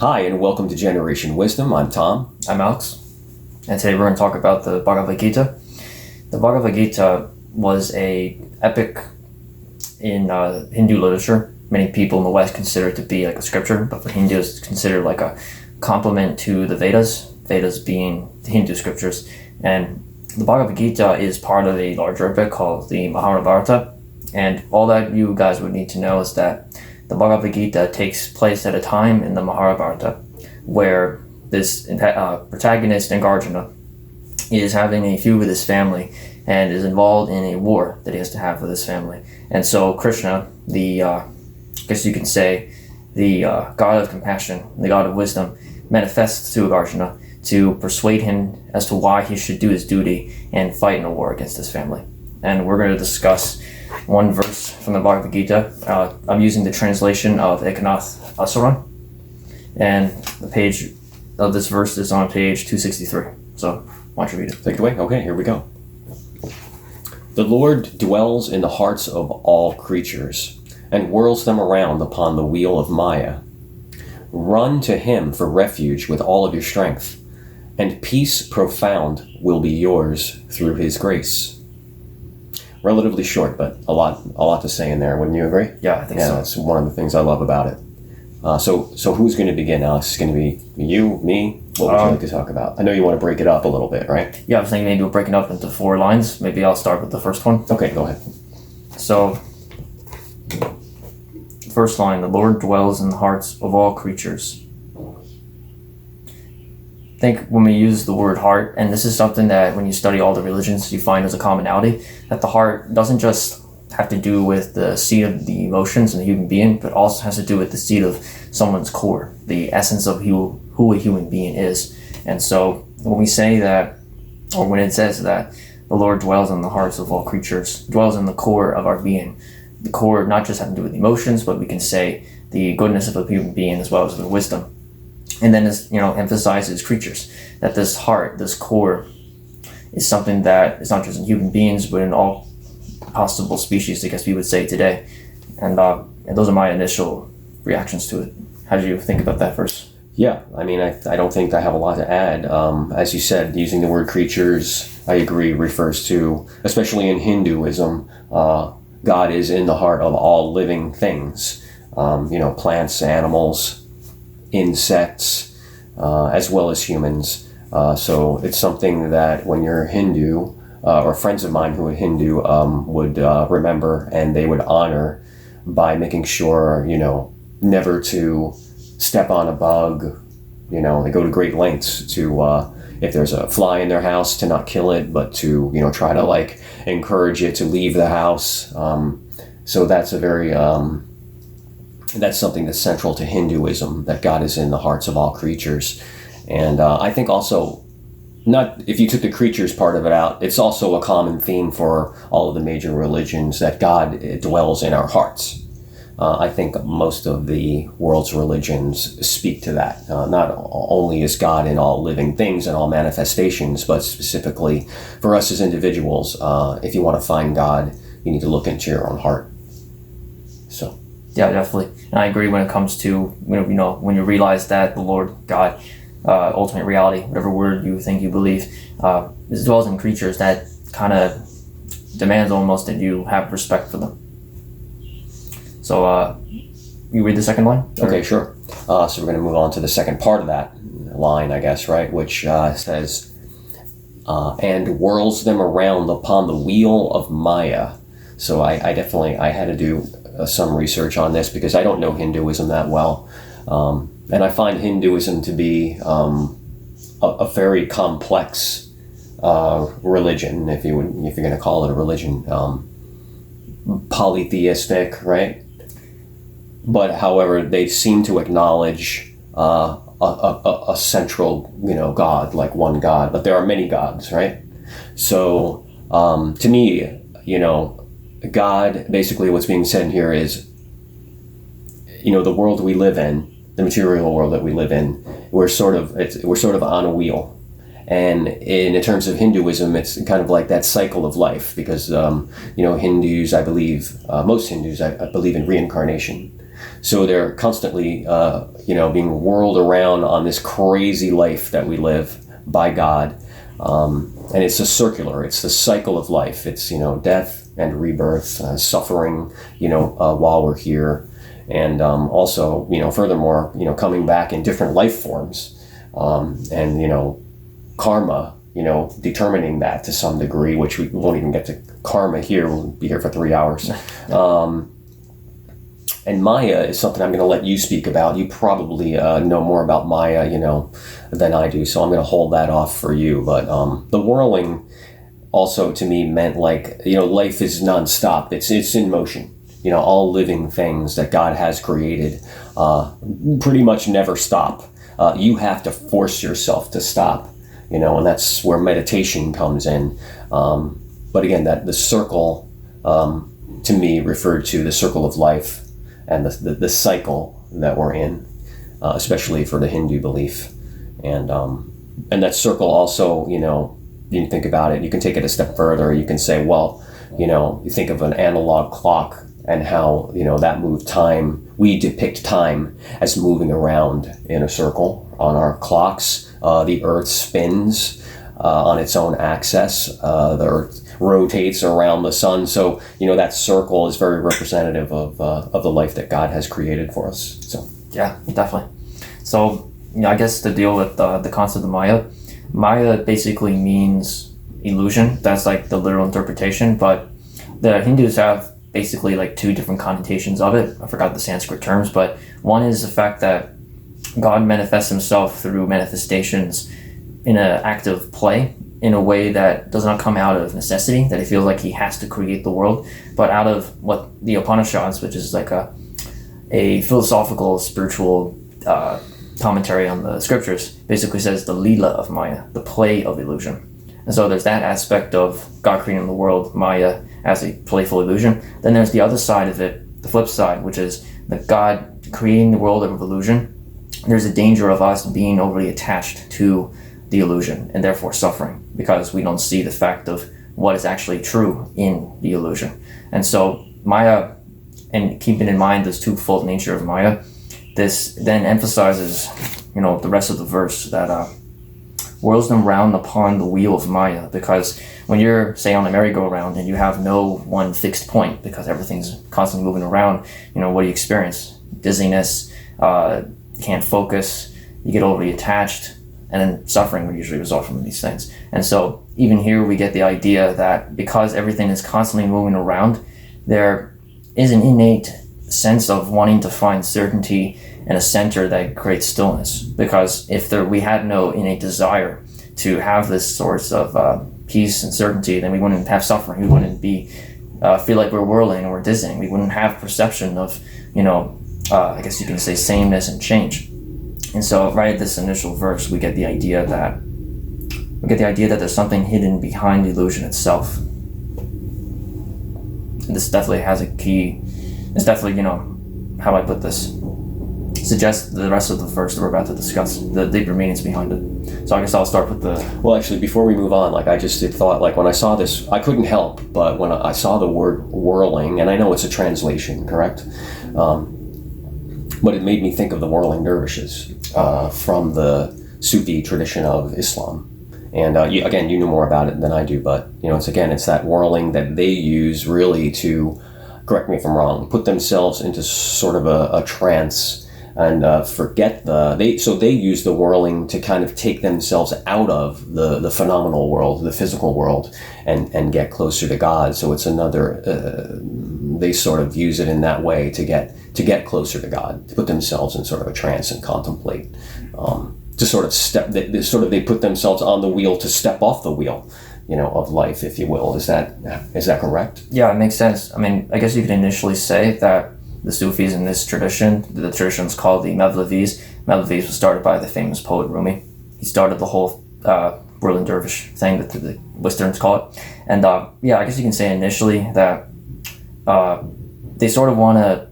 Hi, and welcome to Generation Wisdom. I'm Tom. I'm Alex, and today we're going to talk about the Bhagavad Gita. The Bhagavad Gita was a epic in Hindu literature. Many people in the West consider it to be like a scripture, but for Hindus it's considered like a complement to the Vedas, Vedas being the Hindu scriptures. And the Bhagavad Gita is part of a larger epic called the Mahabharata. And all that you guys would need to know is that the Bhagavad Gita takes place at a time in the Mahabharata where this protagonist, Nagarjuna, is having a feud with his family and is involved in a war that he has to have with his family. And so Krishna, I guess you can say, the god of compassion, the god of wisdom, manifests to Nagarjuna to persuade him as to why he should do his duty and fight in a war against his family. And we're going to discuss one verse from the Bhagavad Gita. I'm using the translation of Eknath Easwaran, and the page of this verse is on page 263. So, why don't you read it? Take it away. Okay, here we go. The Lord dwells in the hearts of all creatures and whirls them around upon the wheel of Maya. Run to him for refuge with all of your strength, and peace profound will be yours through his grace. Relatively short, but a lot to say in there. Wouldn't you agree? Yeah, I think so. Yeah, that's one of the things I love about it. So who's going to begin, Alex? It's going to be you, me? What would you like to talk about? I know you want to break it up a little bit, right? Yeah, I was thinking maybe we'll break it up into 4 lines. Maybe I'll start with the first one. Okay, go ahead. So, first line, the Lord dwells in the hearts of all creatures. I think when we use the word heart, and this is something that when you study all the religions you find as a commonality, that the heart doesn't just have to do with the seat of the emotions in the human being, but also has to do with the seat of someone's core, the essence of who a human being is. And so when we say that, or when it says that the Lord dwells in the hearts of all creatures, dwells in the core of our being, the core not just having to do with emotions, but we can say the goodness of a human being as well as the wisdom. And then this, emphasizes creatures, that this heart, this core, is something that is not just in human beings, but in all possible species, I guess we would say today. And those are my initial reactions to it. How did you think about that verse? Yeah, I mean, I don't think I have a lot to add. As you said, using the word creatures, I agree, refers to, especially in Hinduism, God is in the heart of all living things. Plants, animals, insects, as well as humans. So it's something that when you're Hindu, or friends of mine who are Hindu would remember, and they would honor by making sure, never to step on a bug. They go to great lengths to, if there's a fly in their house, to not kill it, but to, try to encourage it to leave the house. So that's a very, that's something that's central to Hinduism, that God is in the hearts of all creatures. And I think also, not if you took the creatures part of it out, it's also a common theme for all of the major religions, that God dwells in our hearts. I think most of the world's religions speak to that. Not only is God in all living things and all manifestations, but specifically for us as individuals, if you want to find God, you need to look into your own heart. So. Yeah, definitely. And I agree when it comes to, when you realize that the Lord God, ultimate reality, whatever word you think you believe, as well as in creatures, that kind of demands almost that you have respect for them. So, you read the second line? Okay, sure. So we're going to move on to the second part of that line, I guess, right? Which says, and whirls them around upon the wheel of Maya. So I had to do some research on this because I don't know Hinduism that well. And I find Hinduism to be a very complex religion, if you're going to call it a religion, polytheistic, right? But however, they seem to acknowledge a central, God, like one God, but there are many gods, right? So to me, God, basically what's being said here is, the world we live in, the material world that we live in, we're sort of on a wheel. And in terms of Hinduism, it's kind of like that cycle of life, because Hindus, I believe, most Hindus, I believe in reincarnation. So they're constantly, being whirled around on this crazy life that we live by God. And it's it's the cycle of life. It's, death and rebirth, suffering, while we're here. And also, furthermore, coming back in different life forms. And, karma, determining that to some degree, which we won't even get to karma here. We'll be here for 3 hours. And Maya is something I'm going to let you speak about. You probably know more about Maya, than I do. So I'm going to hold that off for you. But the whirling also to me meant life is nonstop. It's in motion. All living things that God has created pretty much never stop. You have to force yourself to stop, and that's where meditation comes in. But again, that the circle to me referred to the circle of life and the cycle that we're in, especially for the Hindu belief. And that circle also, you think about it, you can take it a step further. You can say, well, you think of an analog clock and how, that moved time. We depict time as moving around in a circle on our clocks. The earth spins on its own axis. The earth rotates around the sun. So, that circle is very representative of the life that God has created for us. So yeah, definitely. So, I guess to deal with the concept of Maya basically means illusion. That's like the literal interpretation, but the Hindus have basically like two different connotations of it. I forgot the Sanskrit terms, but one is the fact that God manifests himself through manifestations in an act of play, in a way that does not come out of necessity, that he feels like he has to create the world, but out of what the Upanishads, which is like a philosophical, spiritual commentary on the scriptures, basically says the Leela of Maya, the play of illusion. And so there's that aspect of God creating the world, Maya, as a playful illusion. Then there's the other side of it, the flip side, which is that God creating the world of illusion. There's a danger of us being overly attached to the illusion and therefore suffering, because we don't see the fact of what is actually true in the illusion. And so Maya, and keeping in mind this twofold nature of Maya, this then emphasizes, the rest of the verse that whirls them round upon the wheel of Maya, because when you're, say, on a merry-go-round and you have no one fixed point because everything's constantly moving around, what do you experience? Dizziness, you can't focus, you get overly attached, and then suffering would usually result from these things. And so even here we get the idea that because everything is constantly moving around, there is an innate sense of wanting to find certainty and a center that creates stillness. Because if we had no innate desire to have this source of peace and certainty, then we wouldn't have suffering. We wouldn't feel like we're whirling or dizzying. We wouldn't have perception of, I guess you can say, sameness and change. And so right at this initial verse, we get the idea that there's something hidden behind the illusion itself. And this definitely has a key. It's definitely, how I put this, suggests the rest of the verse that we're about to discuss, the deeper meanings behind it. So I guess I'll start with the... Well, actually, before we move on, I just thought, when I saw this, I couldn't help, but when I saw the word whirling, and I know it's a translation, correct? But it made me think of the whirling dervishes from the Sufi tradition of Islam. And you know more about it than I do, but it's that whirling that they use really to, correct me if I'm wrong, put themselves into sort of a trance and forget they use the whirling to kind of take themselves out of the phenomenal world, the physical world, and get closer to God. So it's another, they sort of use it in that way to get closer to God, to put themselves in sort of a trance and contemplate, to sort of they put themselves on the wheel to step off the wheel, of life, if you will. Is that correct? Yeah, it makes sense. I mean, I guess you could initially say that the Sufis in this tradition, the tradition is called the Mevlevis. Mevlevis was started by the famous poet Rumi. He started the whole whirling dervish thing that the Westerns call it. And I guess you can say initially that they sort of want to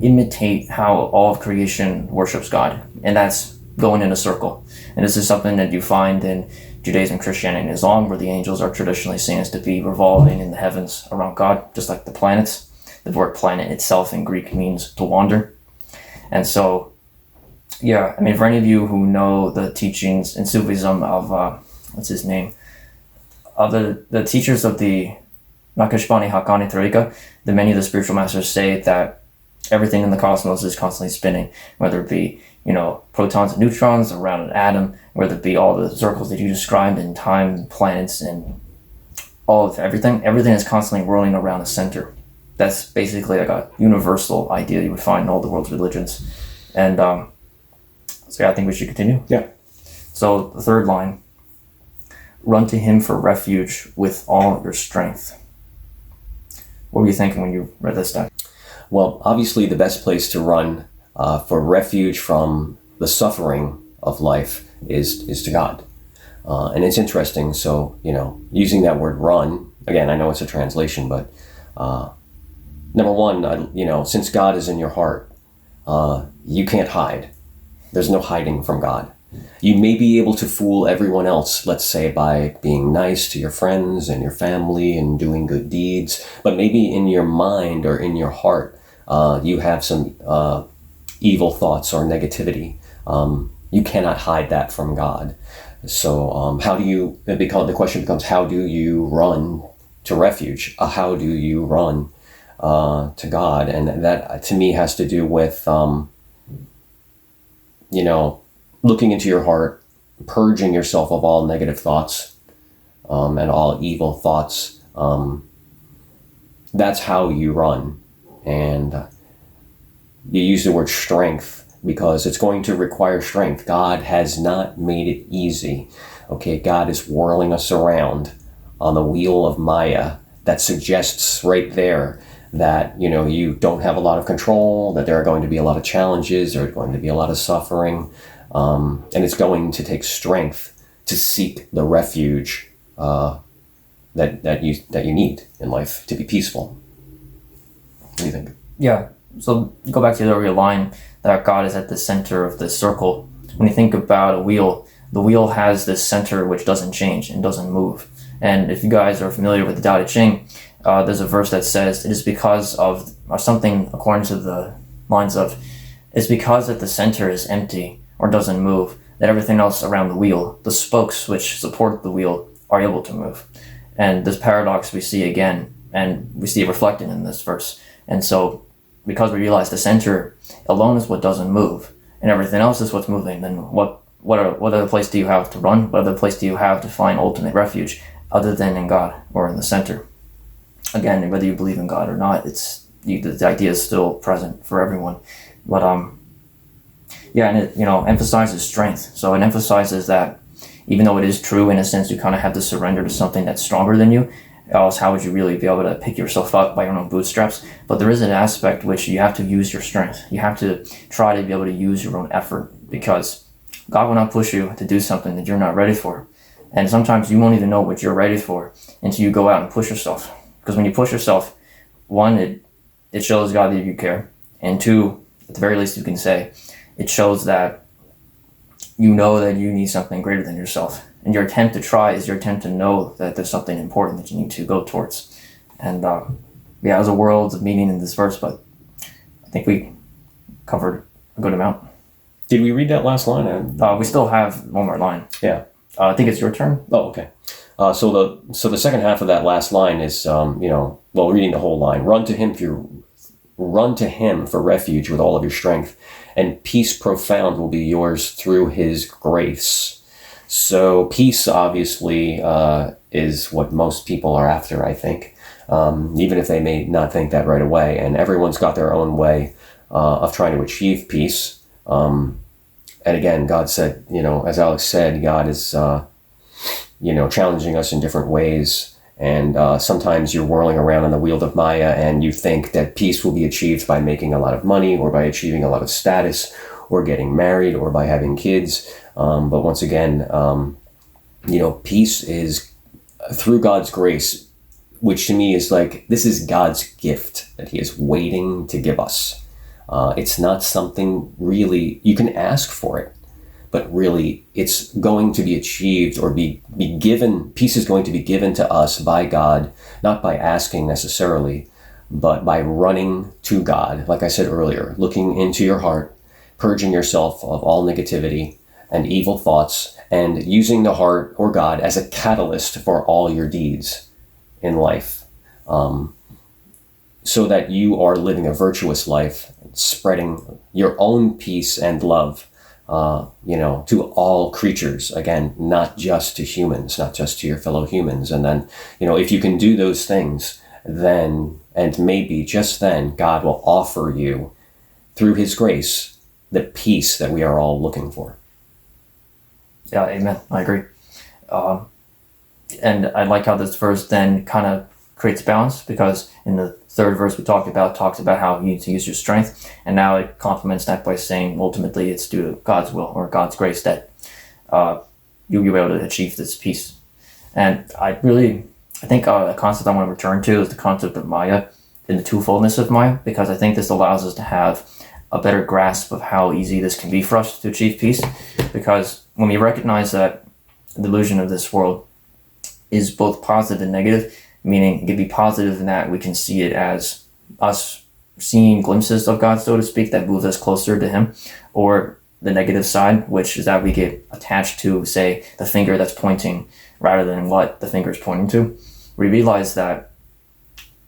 imitate how all of creation worships God, and that's going in a circle. And this is something that you find in Judaism, Christianity, and Islam, where the angels are traditionally seen as to be revolving in the heavens around God, just like the planets. The word planet itself in Greek means to wander. And so, yeah, I mean, for any of you who know the teachings in Sufism of, what's his name? Of the teachers of the Nakashbani Haqqani Tariqa, many of the spiritual masters say that everything in the cosmos is constantly spinning, whether it be, protons and neutrons around an atom, whether it be all the circles that you described in time, planets, and all of everything. Everything is constantly whirling around a center. That's basically like a universal idea you would find in all the world's religions. And so yeah, I think we should continue. Yeah. So the third line, run to him for refuge with all your strength. What were you thinking when you read this down? Well, obviously the best place to run for refuge from the suffering of life is to God. And it's interesting. So, using that word run, again, I know it's a translation, but number one, since God is in your heart, you can't hide. There's no hiding from God. You may be able to fool everyone else, let's say by being nice to your friends and your family and doing good deeds, but maybe in your mind or in your heart, you have some evil thoughts or negativity. You cannot hide that from God. So the question becomes, how do you run to refuge? How do you run to God? And that to me has to do with, looking into your heart, purging yourself of all negative thoughts and all evil thoughts. That's how you run. And you use the word strength because it's going to require strength. God has not made it easy. Okay, God is whirling us around on the wheel of Maya. That suggests right there that, you don't have a lot of control, that there are going to be a lot of challenges, there are going to be a lot of suffering. And it's going to take strength to seek the refuge that you need in life to be peaceful. What do you think? Yeah. So go back to the earlier line that God is at the center of this circle. When you think about a wheel, the wheel has this center which doesn't change and doesn't move. And if you guys are familiar with the Tao Te Ching, there's a verse that says it is because of, or something according to the lines of, it's because that the center is empty or doesn't move, that everything else around the wheel, the spokes which support the wheel, are able to move. And this paradox we see again, and we see it reflected in this verse. And so, because we realize the center alone is what doesn't move, and everything else is what's moving, then what other place do you have to run? What other place do you have to find ultimate refuge other than in God or in the center? Again, whether you believe in God or not, the idea is still present for everyone. But and it emphasizes strength. So it emphasizes that even though it is true in a sense, you kind of have to surrender to something that's stronger than you. Else, how would you really be able to pick yourself up by your own bootstraps? But there is an aspect which you have to use your strength. You have to try to be able to use your own effort, because God will not push you to do something that you're not ready for. And sometimes you won't even know what you're ready for until you go out and push yourself. Because when you push yourself, one, it shows God that you care. And two, at the very least you can say, it shows that you know that you need something greater than yourself. And your attempt to try is your attempt to know that there's something important that you need to go towards. And there's a world of meaning in this verse, but I think we covered a good amount. Did we read that last line? We still have one more line. Yeah. I think it's your turn. Oh, okay. So the second half of that last line is, reading the whole line. Run to him for refuge with all of your strength, and peace profound will be yours through his grace. So peace, obviously, is what most people are after, I think, even if they may not think that right away. And everyone's got their own way of trying to achieve peace. And again, God said, as Alex said, God is, challenging us in different ways. And sometimes you're whirling around on the wheel of Maya and you think that peace will be achieved by making a lot of money or by achieving a lot of status or getting married or by having kids. But once again, peace is through God's grace, which to me is like, this is God's gift that he is waiting to give us. It's not something really, you can ask for it, but really it's going to be achieved or be given. Peace is going to be given to us by God, not by asking necessarily, but by running to God. Like I said earlier, looking into your heart, purging yourself of all negativity and evil thoughts, and using the heart or God as a catalyst for all your deeds in life, so that you are living a virtuous life, spreading your own peace and love, to all creatures. Again, not just to humans, not just to your fellow humans. And then, if you can do those things, then, and maybe just then, God will offer you, through his grace, the peace that we are all looking for. Yeah, amen. I agree. And I like how this verse then kind of creates balance, because in the third verse we talks about how you need to use your strength, and now it complements that by saying ultimately it's due to God's will or God's grace that you'll be able to achieve this peace. And I think a concept I want to return to is the concept of Maya and the twofoldness of Maya, because I think this allows us to have a better grasp of how easy this can be for us to achieve peace. Because when we recognize that the illusion of this world is both positive and negative, meaning it can be positive in that we can see it as us seeing glimpses of God, so to speak, that move us closer to him, or the negative side, which is that we get attached to, say, the finger that's pointing rather than what the finger is pointing to. We realize that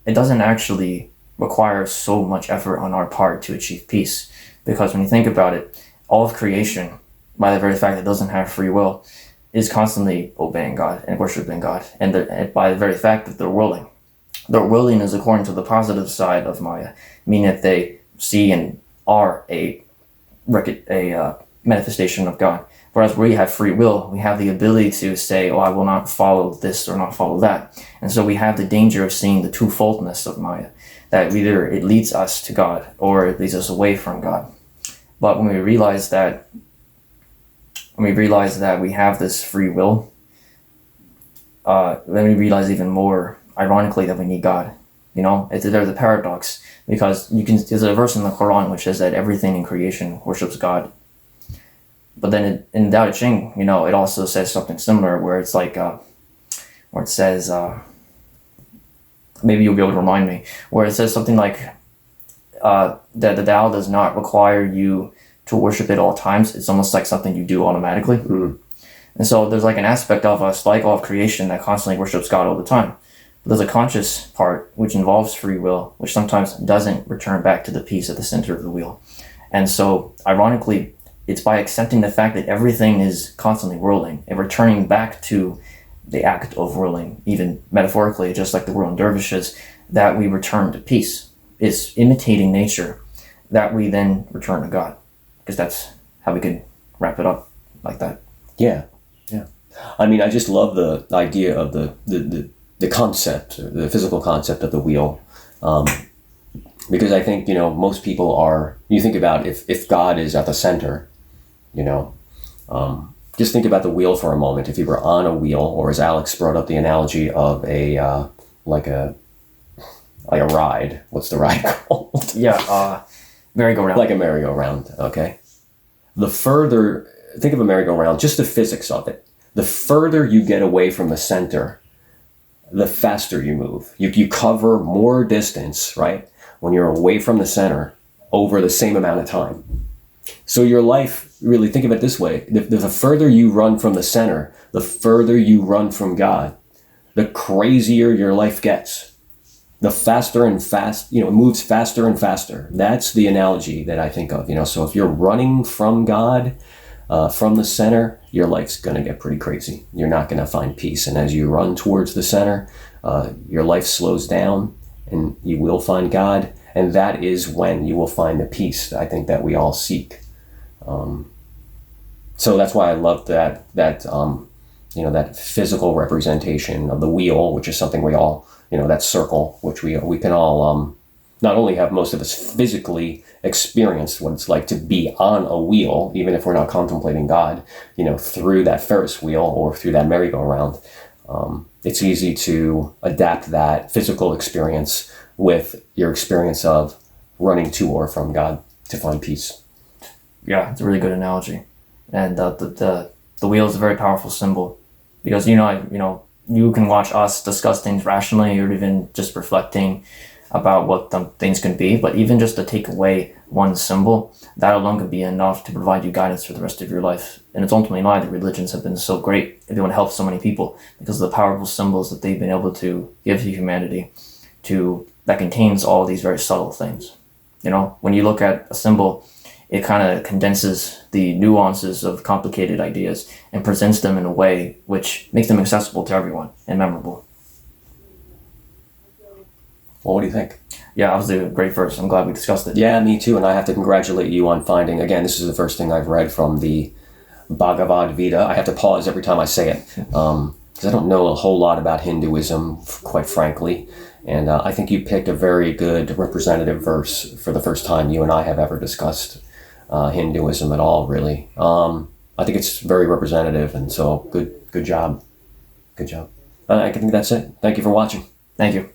it doesn't actually require so much effort on our part to achieve peace, because when you think about it, all of creation, by the very fact that it doesn't have free will, is constantly obeying God and worshiping God, and by the very fact that they're willing. Their willing is according to the positive side of Maya, meaning that they see and are a manifestation of God. Whereas we have free will, we have the ability to say, I will not follow this or not follow that. And so we have the danger of seeing the twofoldness of Maya, that either it leads us to God or it leads us away from God. But when we realize that we have this free will, then we realize even more, ironically, that we need God. There's a paradox, because there's a verse in the Quran which says that everything in creation worships God. But then in Tao Te Ching, it also says something similar, where it's like, where it says, maybe you'll be able to remind me, where it says something like that the Tao does not require you to worship at all times. It's almost like something you do automatically. Mm. And so there's like an aspect of us, like all of creation, that constantly worships God all the time. But there's a conscious part which involves free will, which sometimes doesn't return back to the peace at the center of the wheel. And so, ironically, it's by accepting the fact that everything is constantly whirling and returning back to the act of whirling, even metaphorically, just like the whirling dervishes, that we return to peace. It's imitating nature that we then return to God. Because that's how we can wrap it up like that. Yeah. I mean, I just love the idea of the concept, the physical concept of the wheel. Because I think, most people you think about if God is at the center, just think about the wheel for a moment. If you were on a wheel, or as Alex brought up the analogy of a ride. What's the ride called? Yeah, merry-go-round. Like a merry-go-round, okay? Think of a merry-go-round, just the physics of it. The further you get away from the center, the faster you move. You cover more distance, right? When you're away from the center over the same amount of time. So your life, really think of it this way. The further you run from the center, the further you run from God, the crazier your life gets. The faster and it moves faster and faster. That's the analogy that I think of, So if you're running from God, from the center, your life's going to get pretty crazy. You're not going to find peace. And as you run towards the center, your life slows down and you will find God. And that is when you will find the peace that I think that we all seek. So that's why I love that physical representation of the wheel, which is something we all, that circle, which we can all, not only have most of us physically experienced what it's like to be on a wheel, even if we're not contemplating God, through that Ferris wheel or through that merry-go-round. It's easy to adapt that physical experience with your experience of running to or from God to find peace. Yeah, it's a really good analogy. And the wheel is a very powerful symbol, because, you can watch us discuss things rationally or even just reflecting about what things can be, but even just to take away one symbol, that alone could be enough to provide you guidance for the rest of your life. And it's ultimately why the religions have been so great. They want to help so many people because of the powerful symbols that they've been able to give to humanity that contains all these very subtle things. You know, when you look at a symbol, it kind of condenses the nuances of complicated ideas and presents them in a way which makes them accessible to everyone and memorable. Well, what do you think? Yeah, obviously a great verse. I'm glad we discussed it. Yeah, me too. And I have to congratulate you on finding, again, this is the first thing I've read from the Bhagavad Gita. I have to pause every time I say it because I don't know a whole lot about Hinduism, quite frankly. And I think you picked a very good representative verse for the first time you and I have ever discussed Hinduism at all, really. I think it's very representative, and so good job. Good job. I think that's it. Thank you for watching. Thank you.